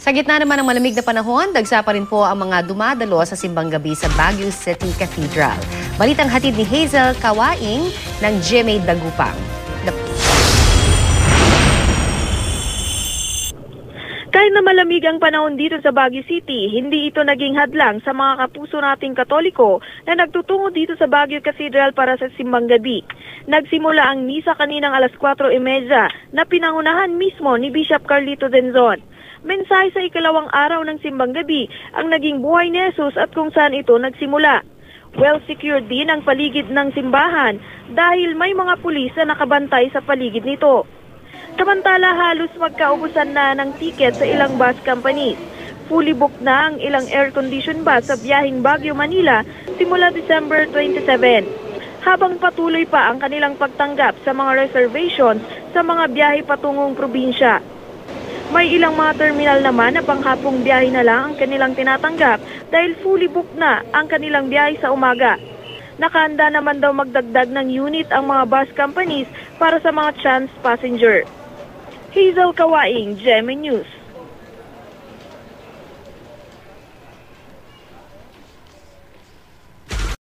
Sa gitna naman ng malamig na panahon, dagsa pa rin po ang mga dumadalo sa simbang gabi sa Baguio City Cathedral. Balitang hatid ni Hazel Kawaing ng GMA Dagupang. Kahit na malamig ang panahon dito sa Baguio City, hindi ito naging hadlang sa mga kapuso nating Katoliko na nagtutungo dito sa Baguio Cathedral para sa simbang gabi. Nagsimula ang misa kaninang alas 4:30 na pinangunahan mismo ni Bishop Carlito Denzon. Mensahe sa ikalawang araw ng simbang gabi ang naging buhay ni Jesus at kung saan ito nagsimula. Well secured din ang paligid ng simbahan dahil may mga pulis na nakabantay sa paligid nito. Samantala halos magkaubusan na ng tiket sa ilang bus companies. Fully booked na ang ilang air-conditioned bus sa biyaheng Baguio-Manila simula December 27. Habang patuloy pa ang kanilang pagtanggap sa mga reservations sa mga biyahe patungong probinsya. May ilang mga terminal naman na panghapong biyahe na lang ang kanilang tinatanggap dahil fully booked na ang kanilang biyahe sa umaga. Nakahanda naman daw magdagdag ng unit ang mga bus companies para sa mga chance passenger. Hazel Kawaing, GMA News.